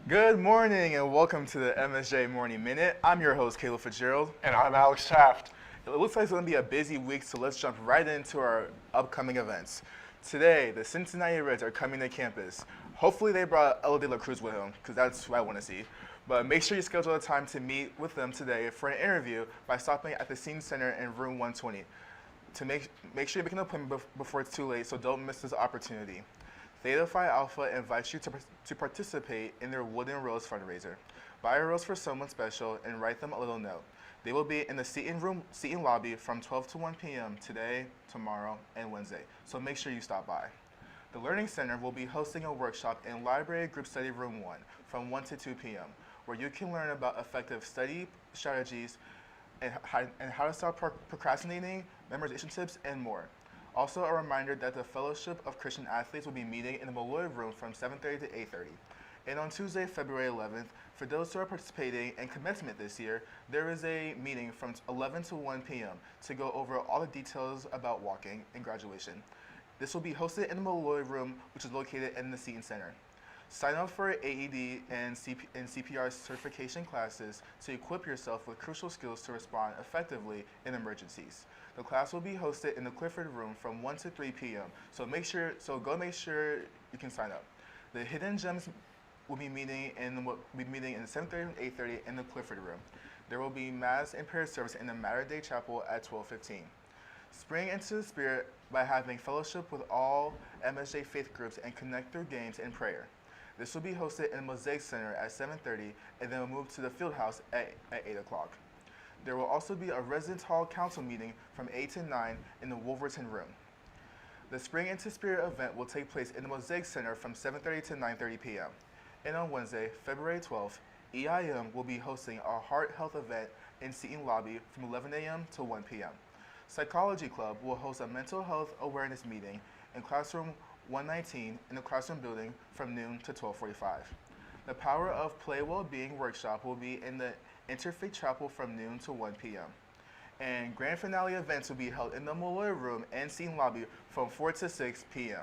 Good morning and welcome to the MSJ Morning Minute. I'm your host, Caleb Fitzgerald. And I'm Alex Taft. It looks like it's going to be a busy week, so let's jump right into our upcoming events. Today, the Cincinnati Reds are coming to campus. Hopefully they brought Ella De La Cruz with them, because that's what I want to see. But make sure you schedule a time to meet with them today for an interview by stopping at the Scene Center in room 120. To make sure you make an appointment before it's too late, so don't miss this opportunity. Theta Phi Alpha invites you to participate in their Wooden Rose fundraiser. Buy a rose for someone special and write them a little note. They will be in the seating lobby from 12 to 1 p.m. today, tomorrow, and Wednesday, so make sure you stop by. The Learning Center will be hosting a workshop in Library Group Study Room 1 from 1 to 2 p.m., where you can learn about effective study strategies and how to stop procrastinating, memorization tips, and more. Also, a reminder that the Fellowship of Christian Athletes will be meeting in the Malloy Room from 7:30 to 8:30. And on Tuesday, February 11th, for those who are participating in commencement this year, there is a meeting from 11 to 1 p.m. to go over all the details about walking and graduation. This will be hosted in the Malloy Room, which is located in the Seton Center. Sign up for AED and CPR certification classes to equip yourself with crucial skills to respond effectively in emergencies. The class will be hosted in the Clifford Room from 1 to 3 p.m. So go make sure you can sign up. The Hidden Gems will be meeting in 7:30 and 8:30 in the Clifford Room. There will be Mass and prayer service in the Mater Dei Chapel at 12:15. Spring into the spirit by having fellowship with all MSJ faith groups and connect through games and prayer. This will be hosted in the Mosaic Center at 7:30 and then will move to the Field House at 8 o'clock. There will also be a Residence Hall Council meeting from 8 to 9 in the Wolverton Room. The Spring into Spirit event will take place in the Mosaic Center from 7:30 to 9:30 p.m. And on Wednesday, February 12th, EIM will be hosting a heart health event in Seton Lobby from 11 a.m. to 1 p.m. Psychology Club will host a mental health awareness meeting in classroom 119 in the classroom building from noon to 12:45. The Power of Play Well-Being workshop will be in the Interfaith Chapel from noon to 1 p.m. And grand finale events will be held in the Malloy Room and Seton Lobby from 4 to 6 p.m.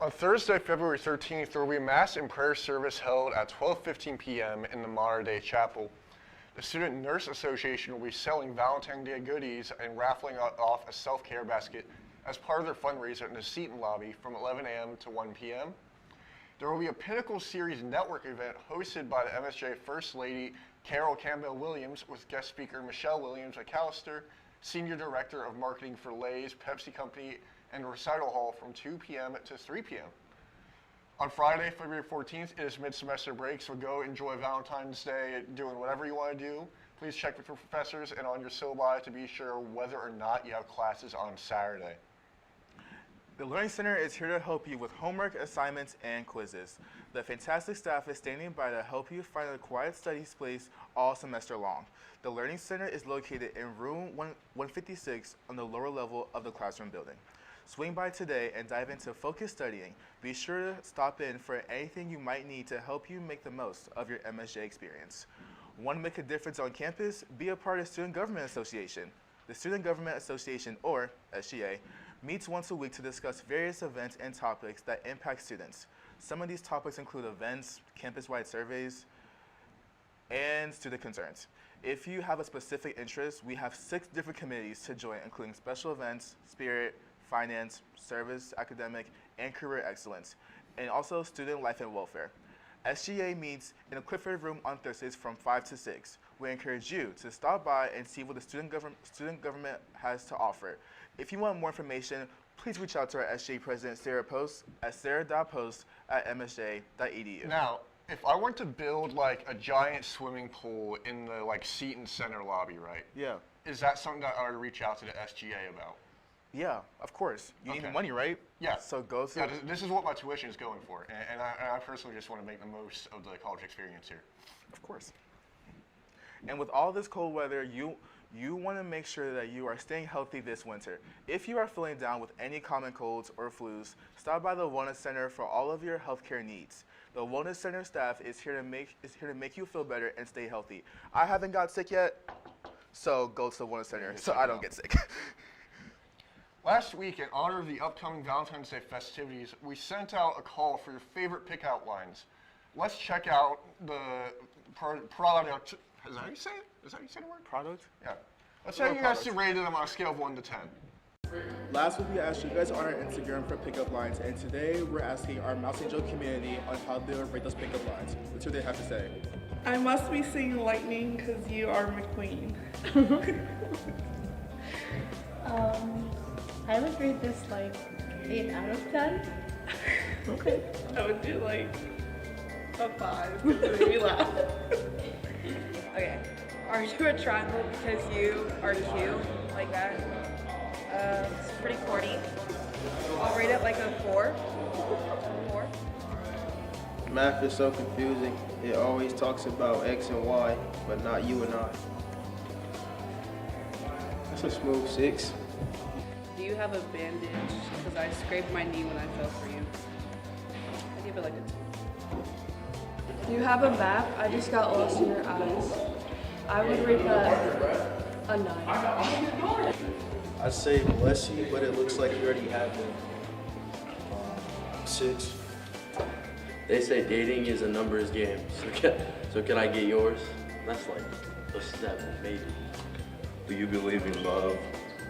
On Thursday, February 13th, there will be a Mass and prayer service held at 12:15 p.m. in the Mater Dei Chapel. The Student Nurse Association will be selling Valentine's Day goodies and raffling off a self-care basket as part of their fundraiser in the Seton Lobby from 11 a.m. to 1 p.m. There will be a Pinnacle Series Network event hosted by the MSJ First Lady Carol Campbell-Williams with guest speaker Michelle Williams-McAllister, Senior Director of Marketing for Lay's Pepsi Company, and Recital Hall from 2 p.m. to 3 p.m. On Friday, February 14th, it is mid-semester break, so go enjoy Valentine's Day doing whatever you want to do. Please check with your professors and on your syllabi to be sure whether or not you have classes on Saturday. The Learning Center is here to help you with homework, assignments, and quizzes. The fantastic staff is standing by to help you find a quiet study place all semester long. The Learning Center is located in room 156 on the lower level of the classroom building. Swing by today and dive into focused studying. Be sure to stop in for anything you might need to help you make the most of your MSJ experience. Want to make a difference on campus? Be a part of Student Government Association. The Student Government Association, or SGA, meets once a week to discuss various events and topics that impact students. Some of these topics include events, campus-wide surveys, and student concerns. If you have a specific interest, we have 6 different committees to join, including special events, spirit, finance, service, academic, and career excellence, and also student life and welfare. SGA meets in the Clifford Room on Thursdays from 5 to 6. We encourage you to stop by and see what the student government has to offer. If you want more information, please reach out to our SGA President, Sarah Post, at sarah.post@msj.edu. Now, if I want to build like a giant swimming pool in the like Seton Center lobby, right? Yeah. Is that something that I would reach out to the SGA about? Yeah, of course. You need Okay. money, right? Yeah. So go to. Yeah, this is what my tuition is going for, and I personally just want to make the most of the college experience here. Of course. And with all this cold weather, you want to make sure that you are staying healthy this winter. If you are feeling down with any common colds or flus, stop by the Wellness Center for all of your healthcare needs. The Wellness Center staff is here to make you feel better and stay healthy. I haven't got sick yet, so go to the Wellness Center so I don't get sick. Last week, in honor of the upcoming Valentine's Day festivities, we sent out a call for your favorite pickout lines. Let's check out the product. Is that how you say it? Is that how you say the word? Product? Yeah. Let's say you guys rated them on a scale of 1 to 10. Last week we asked you guys on our Instagram for pickup lines, and today we're asking our Mouse Angel community on how they would rate those pickup lines. Let's hear what they have to say. I must be singing Lightning because you are McQueen. I would rate this like 8 out of 10. Okay. I would do like a 5 because it made me laugh. Okay. Are you a triangle because you are cute? Like that? It's pretty corny. I'll rate it like a 4. 4. Math is so confusing. It always talks about X and Y, but not you and I. That's a smooth 6. Do you have a bandage? Because I scraped my knee when I fell for you. I give it like a 2. You have a map. I just got lost in your eyes. I would rate that a 9. I say bless you, but it looks like you already have them. 6. They say dating is a numbers game, so can I get yours? That's like a 7, maybe. Do you believe in love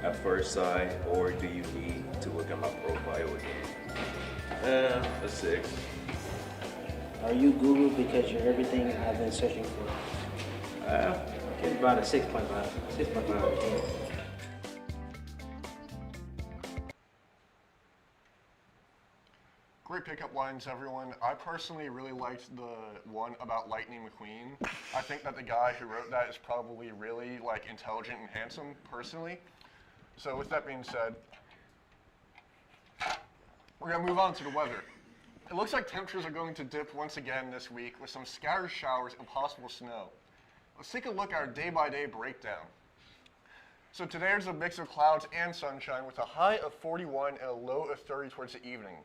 at first sight, or do you need to look at my profile again? A 6. Are you Google because you're everything I've been searching for? Okay, about a 6.5. 6.5 out of 10. Great pickup lines, everyone. I personally really liked the one about Lightning McQueen. I think that the guy who wrote that is probably really like intelligent and handsome, personally. So with that being said, we're gonna move on to the weather. It looks like temperatures are going to dip once again this week with some scattered showers and possible snow. Let's take a look at our day-by-day breakdown. So today there's a mix of clouds and sunshine with a high of 41 and a low of 30 towards the evening.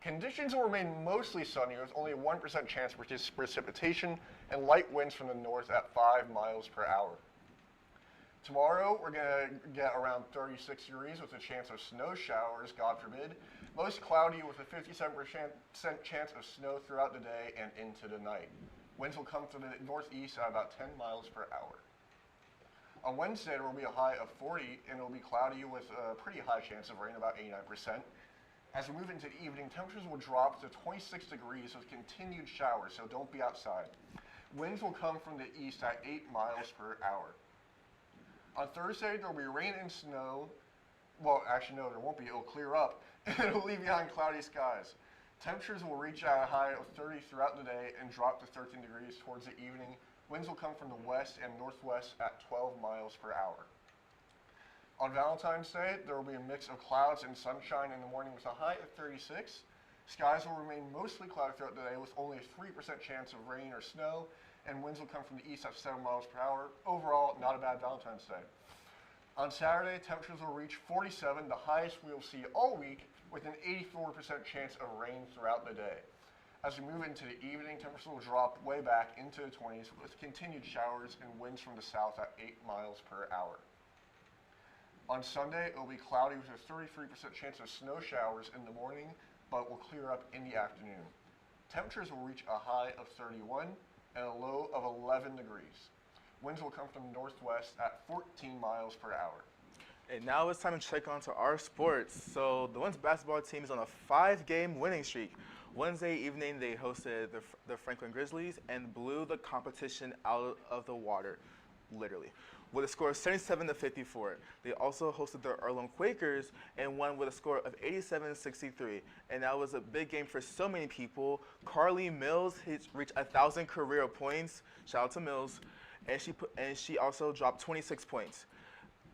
Conditions will remain mostly sunny with only a 1% chance for precipitation and light winds from the north at 5 miles per hour. Tomorrow, we're going to get around 36 degrees with a chance of snow showers, God forbid. Most cloudy with a 57% chance of snow throughout the day and into the night. Winds will come from the northeast at about 10 miles per hour. On Wednesday, there will be a high of 40 and it will be cloudy with a pretty high chance of rain, about 89%. As we move into the evening, temperatures will drop to 26 degrees with continued showers, so don't be outside. Winds will come from the east at 8 miles per hour. On Thursday, there will be rain and snow. Well, actually, no, there won't be. It'll clear up, and it'll leave behind cloudy skies. Temperatures will reach a high of 30 throughout the day and drop to 13 degrees towards the evening. Winds will come from the west and northwest at 12 miles per hour. On Valentine's Day, there will be a mix of clouds and sunshine in the morning with a high of 36. Skies will remain mostly cloudy throughout the day with only a 3% chance of rain or snow, and winds will come from the east at 7 miles per hour. Overall, not a bad Valentine's Day. On Saturday, temperatures will reach 47, the highest we will see all week, with an 84% chance of rain throughout the day. As we move into the evening, temperatures will drop way back into the 20s with continued showers and winds from the south at 8 miles per hour. On Sunday, it will be cloudy with a 33% chance of snow showers in the morning, but will clear up in the afternoon. Temperatures will reach a high of 31 and a low of 11 degrees. Winds will come from the northwest at 14 miles per hour. And now it's time to check on to our sports. So the women's basketball team is on a 5-game winning streak. Wednesday evening, they hosted the Franklin Grizzlies and blew the competition out of the water, literally, with a score of 77-54. They also hosted the Earlham Quakers and won with a score of 87-63. And that was a big game for so many people. Carly Mills reached 1,000 career points. Shout out to Mills. And she also dropped 26 points.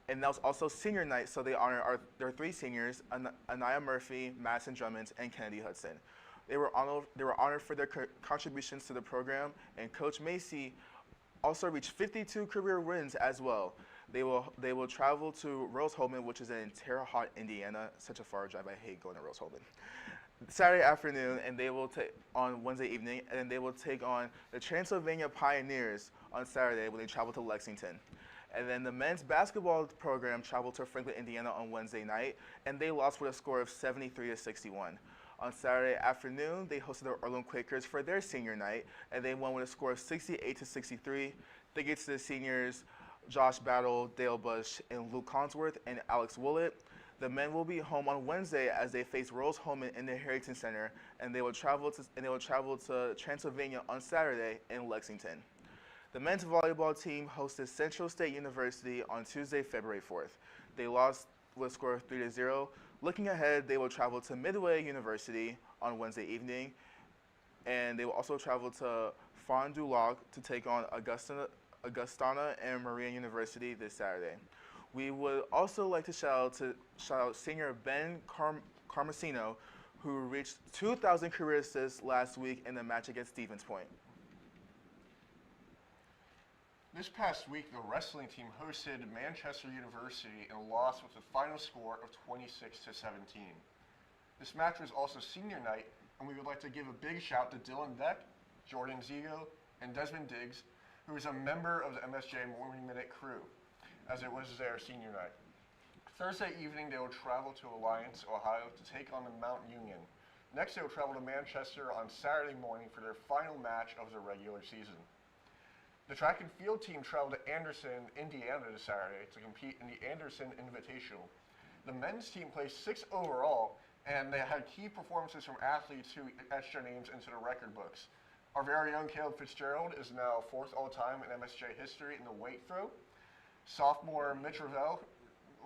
And that was also senior night, so they honor their 3 seniors, Anaya Murphy, Madison Drummond, and Kennedy Hudson. They were honored for their contributions to the program, and Coach Macy also reached 52 career wins as well. They will travel to Rose-Hulman, which is in Terre Haute, Indiana. Such a far drive. I hate going to Rose-Hulman. Saturday afternoon, and they will take on Wednesday evening, and then they will take on the Transylvania Pioneers on Saturday when they travel to Lexington. And then the men's basketball program traveled to Franklin, Indiana on Wednesday night, and they lost with a score of 73-61. On Saturday afternoon, they hosted the Orland Quakers for their senior night, and they won with a score of 68-63. They get to the seniors Josh Battle, Dale Bush, and Luke Consworth, and Alex Willett. The men will be home on Wednesday as they face Rose Holman in the Harrington Center, and they will travel to Transylvania on Saturday in Lexington. The men's volleyball team hosted Central State University on Tuesday, February 4th. They lost with a score of 3-0. Looking ahead, they will travel to Midway University on Wednesday evening, and they will also travel to Fond du Lac to take on Augustana and Marian University this Saturday. We would also like to shout out senior Ben Carmesino, who reached 2,000 career assists last week in the match against Stevens Point. This past week, the wrestling team hosted Manchester University and lost with a final score of 26-17. This match was also senior night, and we would like to give a big shout to Dylan Beck, Jordan Zigo, and Desmond Diggs, who is a member of the MSJ Morning Minute crew, as it was their senior night. Thursday evening, they will travel to Alliance, Ohio to take on the Mount Union. Next, they will travel to Manchester on Saturday morning for their final match of the regular season. The track and field team traveled to Anderson, Indiana this Saturday to compete in the Anderson Invitational. The men's team placed 6th overall, and they had key performances from athletes who etched their names into the record books. Our very own Caleb Fitzgerald is now 4th all-time in MSJ history in the weight throw. Sophomore Mitch Ravel,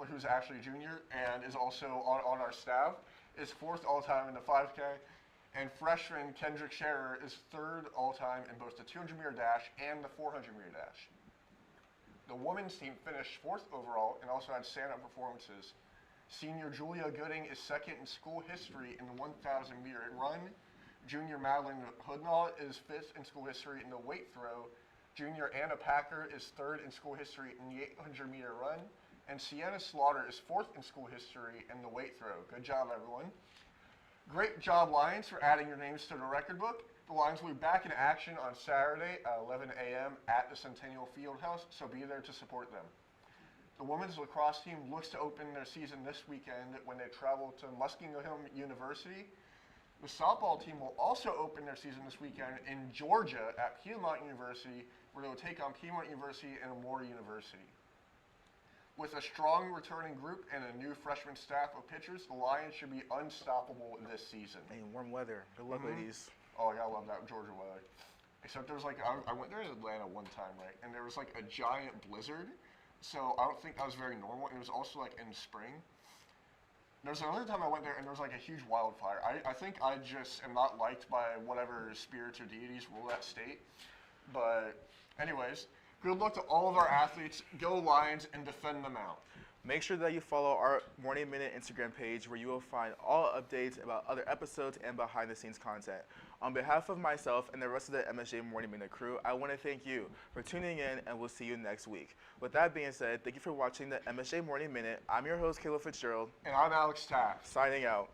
who's actually a junior and is also on our staff, is 4th all-time in the 5K. And freshman Kendrick Scherer is 3rd all-time in both the 200-meter dash and the 400-meter dash. The women's team finished 4th overall and also had stand-up performances. Senior Julia Gooding is 2nd in school history in the 1,000-meter run. Junior Madeline Hoodnaw is 5th in school history in the weight throw. Junior Anna Packer is 3rd in school history in the 800-meter run. And Sienna Slaughter is 4th in school history in the weight throw. Good job, everyone. Great job, Lions, for adding your names to the record book. The Lions will be back in action on Saturday at 11 a.m. at the Centennial Fieldhouse, so be there to support them. The women's lacrosse team looks to open their season this weekend when they travel to Muskingum University. The softball team will also open their season this weekend in Georgia at Piedmont University, where they will take on Piedmont University and Emory University. With a strong returning group and a new freshman staff of pitchers, the Lions should be unstoppable this season. And warm weather. Good luck, ladies. Oh, yeah, I love that Georgia weather. Except there's like, I went there in Atlanta one time, right? And there was like a giant blizzard. So I don't think that was very normal. And it was also like in spring. There was another time I went there and there was like a huge wildfire. I think I just am not liked by whatever spirits or deities rule that state. But anyways, good luck to all of our athletes. Go Lions and defend them out. Make sure that you follow our Morning Minute Instagram page, where you will find all updates about other episodes and behind-the-scenes content. On behalf of myself and the rest of the MSJ Morning Minute crew, I want to thank you for tuning in, and we'll see you next week. With that being said, thank you for watching the MSJ Morning Minute. I'm your host, Caleb Fitzgerald. And I'm Alex Taft. Signing out.